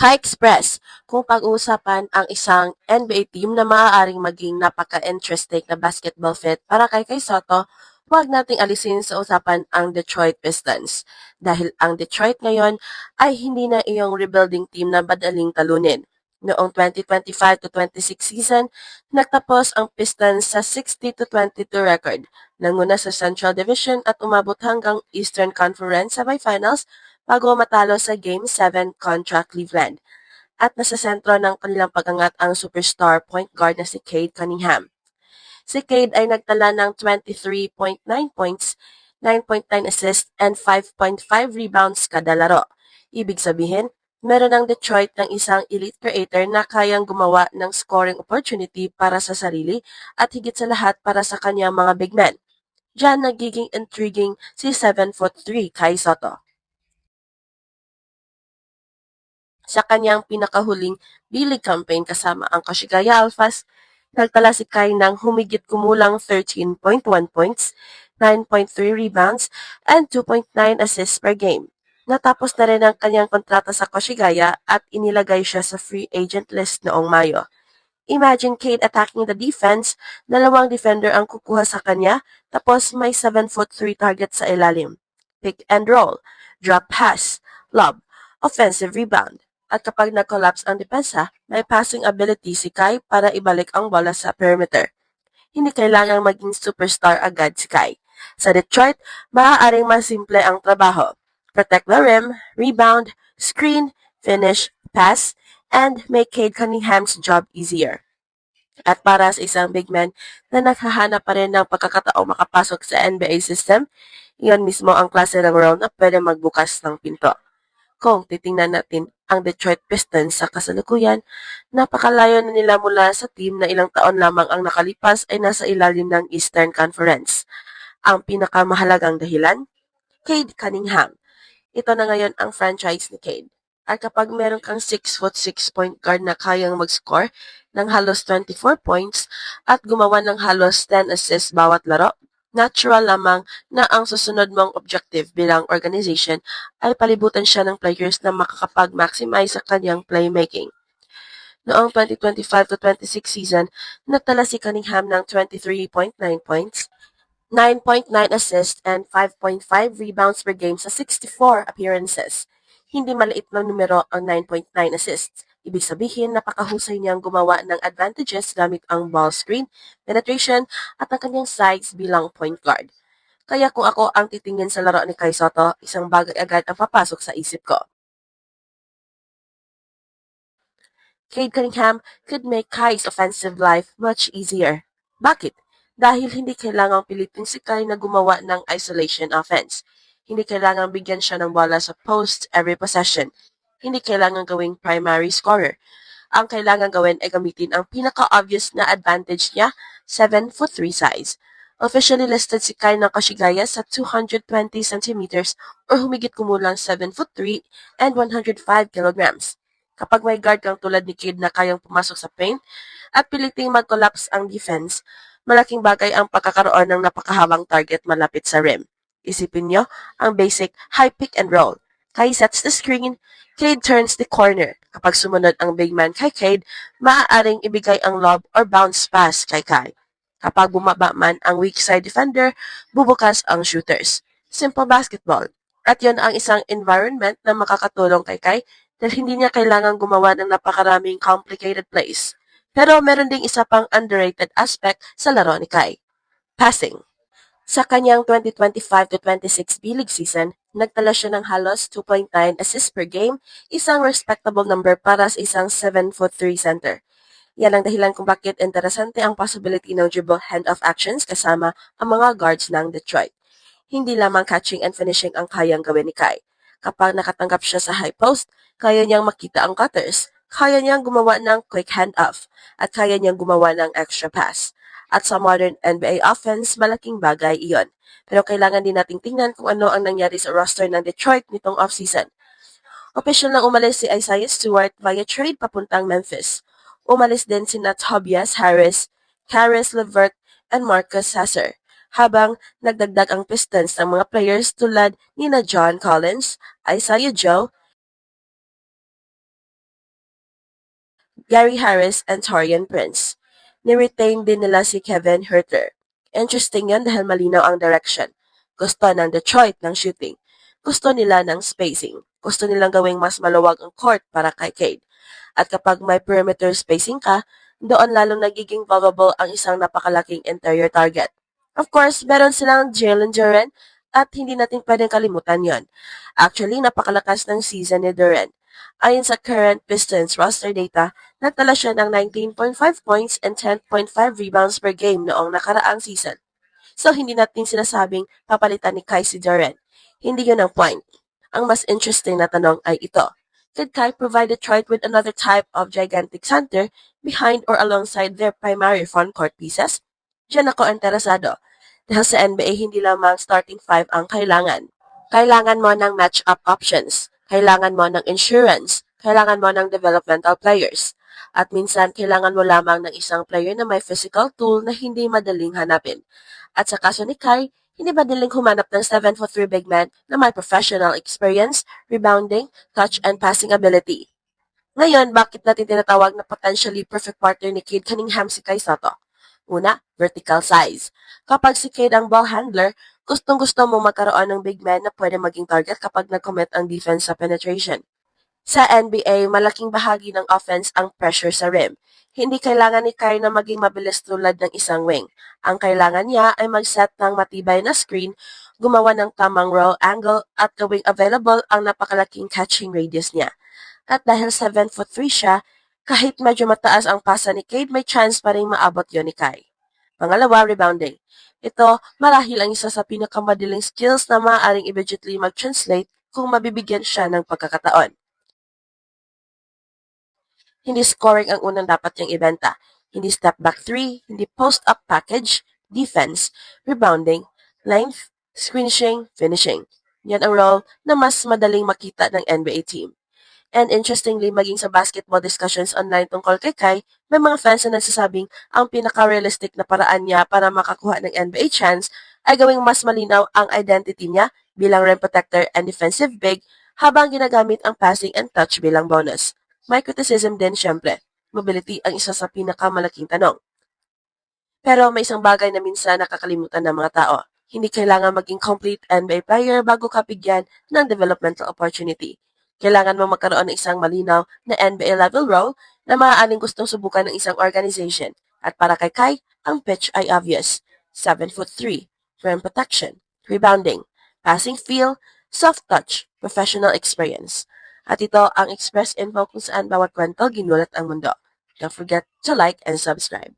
Ka-Express, kung pag-uusapan ang isang NBA team na maaaring maging napaka-interesting na basketball fit para kay Soto, huwag nating alisin sa usapan ang Detroit Pistons. Dahil ang Detroit ngayon ay hindi na iyong rebuilding team na madaling talunin. Noong 2025 to 26 season, nagtapos ang Pistons sa 60 to 22 record. Nanguna sa Central Division at umabot hanggang Eastern Conference semifinals bago matalo sa Game 7 kontra Cleveland. At nasa sentro ng kanilang pag-angat ang superstar point guard na si Cade Cunningham. Si Cade ay nagtala ng 23.9 points, 9.9 assists, and 5.5 rebounds kada laro. Ibig sabihin, meron ang Detroit ng isang elite creator na kayang gumawa ng scoring opportunity para sa sarili at higit sa lahat para sa kanyang mga big men. Diyan nagiging intriguing si 7'3" Kai Soto. Sa kanyang pinakahuling bilig campaign kasama ang Kashigaya Alphas, nagtala si Kai ng humigit kumulang 13.1 points, 9.3 rebounds, and 2.9 assists per game. Natapos na rin ang kanyang kontrata sa Kashigaya at inilagay siya sa free agent list noong Mayo. Imagine Cade attacking the defense, dalawang defender ang kukuha sa kanya, tapos may 7'3" target sa ilalim. Pick and roll, drop pass, lob, offensive rebound. At kapag nag-collapse ang depensa, may passing ability si Kai para ibalik ang bola sa perimeter. Hindi kailangang maging superstar agad si Kai. Sa Detroit, maaaring mas simple ang trabaho. Protect the rim, rebound, screen, finish, pass, and make Cade Cunningham's job easier. At para sa isang big man na naghahanap pa rin ng pagkakataong makapasok sa NBA system, iyon mismo ang klase ng role na pwede magbukas ng pinto. Kung titingnan natin ang Detroit Pistons sa kasalukuyan, napakalayo na nila mula sa team na ilang taon lamang ang nakalipas ay nasa ilalim ng Eastern Conference. Ang pinakamahalagang dahilan? Cade Cunningham. Ito na ngayon ang franchise ni Cade. At kapag meron kang 6'6" point guard na kayang mag-score ng halos 24 points at gumawa ng halos 10 assists bawat laro, natural lamang na ang susunod mong objective bilang organization ay palibutan siya ng players na makakapag-maximize sa kanyang playmaking. Noong 2025 to 26 season, nagtala si Cunningham ng 23.9 points, 9.9 assists, and 5.5 rebounds per game sa 64 appearances. Hindi maliit na numero ang 9.9 assists. Ibig sabihin, napakahusay niyang gumawa ng advantages gamit ang ball screen, penetration, at ang kanyang size bilang point guard. Kaya kung ako ang titingin sa laro ni Kai Soto, isang bagay agad ang papasok sa isip ko. Cade Cunningham could make Kai's offensive life much easier. Bakit? Dahil hindi kailangang pilitin si Kai na gumawa ng isolation offense. Hindi kailangang bigyan siya ng bola sa post every possession. Hindi kailangang gawing primary scorer. Ang kailangan gawin ay gamitin ang pinaka-obvious na advantage niya, 7'3" size. Officially listed si Kai ng Kashigaya sa 220 centimeters or humigit kumulang 7'3" and 105 kilograms. Kapag may guard kang tulad ni Cade na kayang pumasok sa paint at piliting mag-collapse ang defense, malaking bagay ang pagkakaroon ng napakahabang target malapit sa rim. Isipin nyo ang basic high pick and roll. Kai sets the screen, Cade turns the corner. Kapag sumunod ang big man kay Cade, maaaring ibigay ang lob or bounce pass kay Kai. Kapag bumaba man ang weak side defender, bubukas ang shooters. Simple basketball. At yon ang isang environment na makakatulong kay Kai dahil hindi niya kailangang gumawa ng napakaraming complicated plays. Pero meron ding isa pang underrated aspect sa laro ni Kai. Passing. Sa kanyang 2025 to 26 B-League season, nagtala siya ng halos 2.9 assists per game, isang respectable number para sa isang 7'3" center. Yan ang dahilan kung bakit interesante ang possibility ng dribble hand-off actions kasama ang mga guards ng Detroit. Hindi lamang catching and finishing ang kayang gawin ni Kai. Kapag nakatanggap siya sa high post, kaya niyang makita ang cutters, kaya niyang gumawa ng quick hand-off, at kaya niyang gumawa ng extra pass. At sa modern NBA offense, malaking bagay iyon. Pero kailangan din nating tingnan kung ano ang nangyari sa roster ng Detroit nitong offseason. Official na umalis si Isaiah Stewart via trade papuntang Memphis. Umalis din sina Tobias Harris, Caris LeVert, and Marcus Sasser. Habang nagdagdag ang Pistons ng mga players tulad ni John Collins, Isaiah Joe, Gary Harris, and Torian Prince. Ni-retain din nila si Kevin Huerter. Interesting yan dahil malinaw ang direction. Gusto ng Detroit ng shooting. Gusto nila ng spacing. Gusto nilang gawing mas maluwag ang court para kay Cade. At kapag may perimeter spacing ka, doon lalong nagiging vulnerable ang isang napakalaking interior target. Of course, meron silang Jalen Duren at hindi natin pwedeng kalimutan yon. Actually, napakalakas ng season ni Duren. Ayon sa current Pistons roster data, nagtala siya ng 19.5 points and 10.5 rebounds per game noong nakaraang season. So, hindi natin sinasabing papalitan ni Kai si Duren. Hindi yun ang point. Ang mas interesting na tanong ay ito. Could Kai provide Detroit with another type of gigantic center behind or alongside their primary frontcourt pieces? Diyan ako interesado. Dahil sa NBA, hindi lamang starting five ang kailangan. Kailangan mo ng match-up options. Kailangan mo ng insurance. Kailangan mo ng developmental players. At minsan, kailangan mo lamang ng isang player na may physical tool na hindi madaling hanapin. At sa kaso ni Kai, hindi madaling humanap ng 7'3" big man na may professional experience, rebounding, touch, and passing ability. Ngayon, bakit natin tinatawag na potentially perfect partner ni Cade Cunningham si Kai Sotto? Una, vertical size. Kapag si Cade ang ball handler, gustong-gusto mong magkaroon ng big man na pwede maging target kapag nag-commit ang defense sa penetration. Sa NBA, malaking bahagi ng offense ang pressure sa rim. Hindi kailangan ni Kai na maging mabilis tulad ng isang wing. Ang kailangan niya ay mag-set ng matibay na screen, gumawa ng tamang roll angle at gawing available ang napakalaking catching radius niya. At dahil 7'3" siya, kahit medyo mataas ang pasa ni Cade, may chance pa rin maabot yon ni Kai. Pangalawa, rebounding. Ito, marahil ang isa sa pinakamadaling skills na maaaring immediately mag-translate kung mabibigyan siya ng pagkakataon. Hindi scoring ang unang dapat niyang ibenta. Hindi step back three, hindi post-up package, defense, rebounding, length, screening, finishing. Yan ang role na mas madaling makita ng NBA team. And interestingly, maging sa basketball discussions online tungkol kay Kai, may mga fans na nagsasabing ang pinaka-realistic na paraan niya para makakuha ng NBA chance ay gawing mas malinaw ang identity niya bilang rim protector and defensive big habang ginagamit ang passing and touch bilang bonus. May criticism din syempre. Mobility ang isa sa pinakamalaking tanong. Pero may isang bagay na minsan nakakalimutan ng mga tao. Hindi kailangan maging complete NBA player bago ka bigyan ng developmental opportunity. Kailangan mo magkaroon ng isang malinaw na NBA level role na maaaring gustong subukan ng isang organization. At para kay Kai, ang pitch ay obvious. 7'3", rim protection, rebounding, passing feel, soft touch, professional experience. At ito ang Express Info kung saan bawat kwento ginulat ang mundo. Don't forget to like and subscribe.